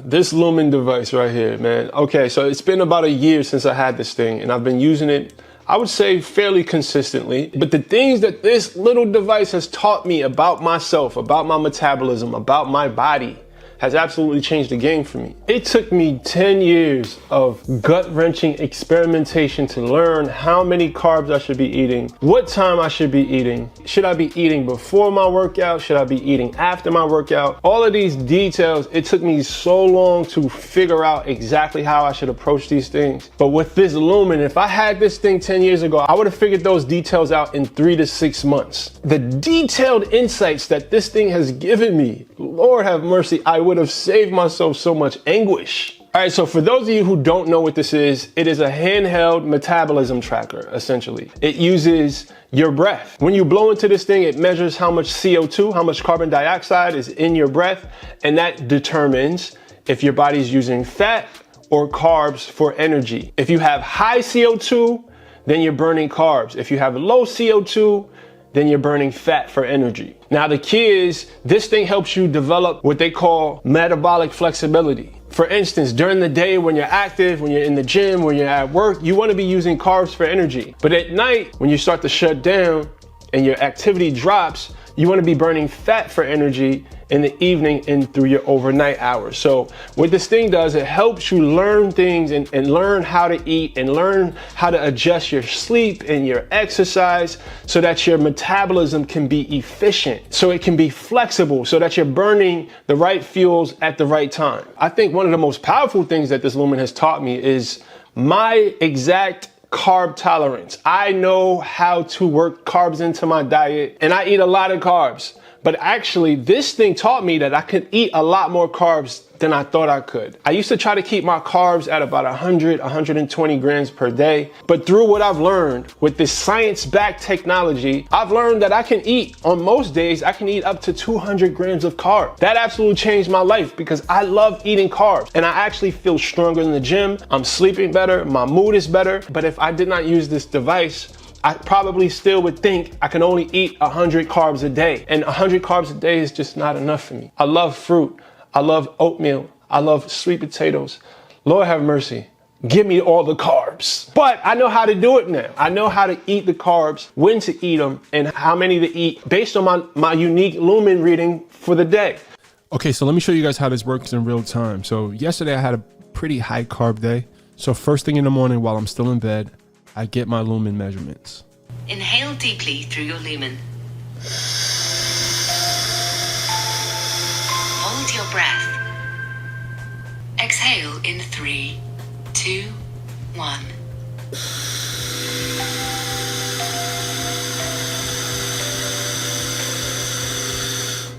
this Lumen device right here, man. Okay, so it's been about a year since I had this thing, and I've been using it, I would say, fairly consistently. But the things that this little device has taught me about myself, about my metabolism, about my body, has absolutely changed the game for me. It took me 10 years of gut-wrenching experimentation to learn how many carbs I should be eating, what time I should be eating, should I be eating before my workout, should I be eating after my workout. All of these details, it took me so long to figure out exactly how I should approach these things. But with this Lumen, if I had this thing 10 years ago, I would have figured those details out in 3 to 6 months. The detailed insights that this thing has given me, Lord have mercy, I would have saved myself so much anguish. All right, so for those of you who don't know what this is, it is a handheld metabolism tracker, essentially. It uses your breath. When you blow into this thing, it measures how much CO2, how much carbon dioxide is in your breath, and that determines if your body's using fat or carbs for energy. If you have high CO2, then you're burning carbs. If you have low CO2, then you're burning fat for energy. Now the key is, this thing helps you develop what they call metabolic flexibility. For instance, during the day when you're active, when you're in the gym, when you're at work, you want to be using carbs for energy. But at night, when you start to shut down and your activity drops, you want to be burning fat for energy in the evening and through your overnight hours. So what this thing does, it helps you learn things and learn how to eat and learn how to adjust your sleep and your exercise so that your metabolism can be efficient, so it can be flexible, so that you're burning the right fuels at the right time. I think one of the most powerful things that this Lumen has taught me is my exact carb tolerance. I know how to work carbs into my diet, and I eat a lot of carbs. But actually, this thing taught me that I could eat a lot more carbs than I thought I could. I used to try to keep my carbs at about 100, 120 grams per day. But through what I've learned with this science-backed technology, I've learned that I can eat, on most days, I can eat up to 200 grams of carbs. That absolutely changed my life because I love eating carbs and I actually feel stronger in the gym. I'm sleeping better, my mood is better. But if I did not use this device, I probably still would think I can only eat 100 carbs a day. And 100 carbs a day is just not enough for me. I love fruit. I love oatmeal. I love sweet potatoes. Lord have mercy. Give me all the carbs. But I know how to do it now. I know how to eat the carbs, when to eat them, and how many to eat based on my unique Lumen reading for the day. Okay, so let me show you guys how this works in real time. So yesterday I had a pretty high carb day. So first thing in the morning while I'm still in bed, I get my Lumen measurements. Inhale deeply through your Lumen. Hold your breath. Exhale in 3, 2, 1.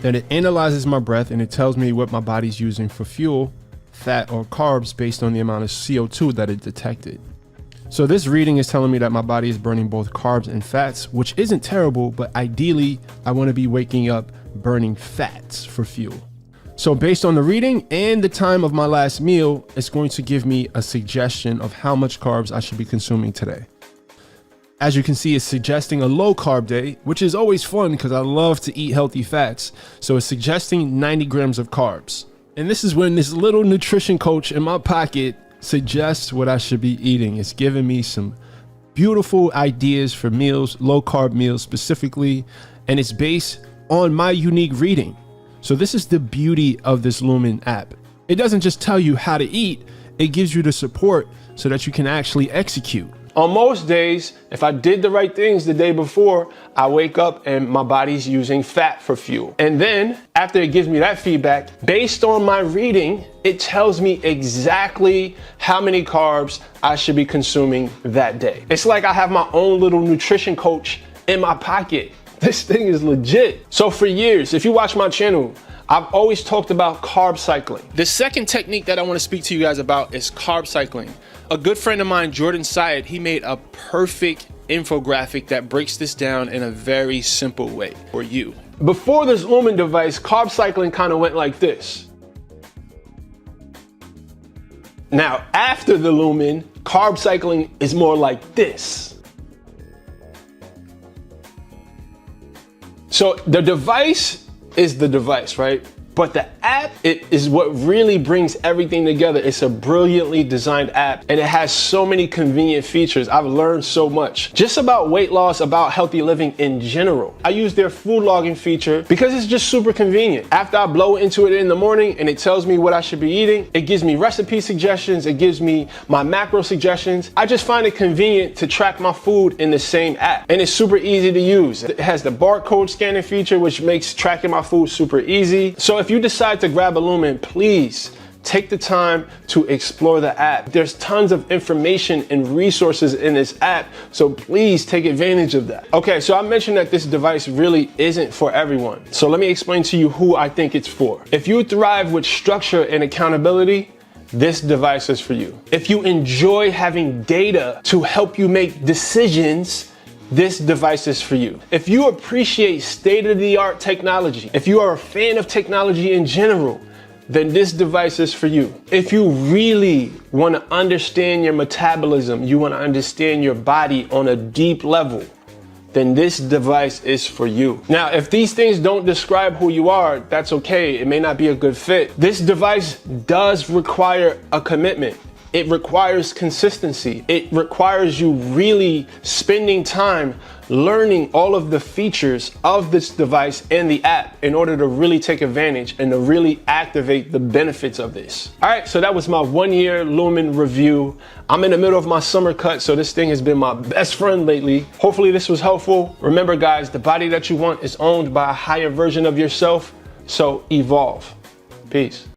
Then it analyzes my breath and it tells me what my body's using for fuel, fat or carbs based on the amount of CO2 that it detected. So this reading is telling me that my body is burning both carbs and fats, which isn't terrible, but ideally I want to be waking up burning fats for fuel. So based on the reading and the time of my last meal, it's going to give me a suggestion of how much carbs I should be consuming today. As you can see, it's suggesting a low carb day, which is always fun because I love to eat healthy fats. So it's suggesting 90 grams of carbs. And this is when this little nutrition coach in my pocket suggests what I should be eating. It's giving me some beautiful ideas for meals, low carb meals specifically, and it's based on my unique reading. So this is the beauty of this Lumen app. It doesn't just tell you how to eat, it gives you the support so that you can actually execute. On most days, if I did the right things the day before, I wake up and my body's using fat for fuel. And then after it gives me that feedback, based on my reading, it tells me exactly how many carbs I should be consuming that day. It's like I have my own little nutrition coach in my pocket. This thing is legit. So for years, if you watch my channel, I've always talked about carb cycling. The second technique that I want to speak to you guys about is carb cycling. A good friend of mine, Jordan Syed, he made a perfect infographic that breaks this down in a very simple way for you. Before this Lumen device, carb cycling kind of went like this. Now, after the Lumen, carb cycling is more like this. So the device is the device, right? But the app, it is what really brings everything together. It's a brilliantly designed app, and it has so many convenient features. I've learned so much just about weight loss, about healthy living in general. I use their food logging feature because it's just super convenient. After I blow into it in the morning and it tells me what I should be eating, it gives me recipe suggestions, it gives me my macro suggestions. I just find it convenient to track my food in the same app, and it's super easy to use. It has the barcode scanning feature, which makes tracking my food super easy. So if you decide to grab a Lumen, please take the time to explore the app. There's tons of information and resources in this app, so please take advantage of that. Okay, so I mentioned that this device really isn't for everyone. So let me explain to you who I think it's for. If you thrive with structure and accountability, this device is for you. If you enjoy having data to help you make decisions, this device is for you. If you appreciate state-of-the-art technology, if you are a fan of technology in general, then this device is for you. If you really want to understand your metabolism, you want to understand your body on a deep level, then this device is for you. Now, if these things don't describe who you are, that's okay. It may not be a good fit. This device does require a commitment. It requires consistency. It requires you really spending time learning all of the features of this device and the app in order to really take advantage and to really activate the benefits of this. All right, so that was my 1-year Lumen review. I'm in the middle of my summer cut, so this thing has been my best friend lately. Hopefully this was helpful. Remember guys, the body that you want is owned by a higher version of yourself, so evolve. Peace.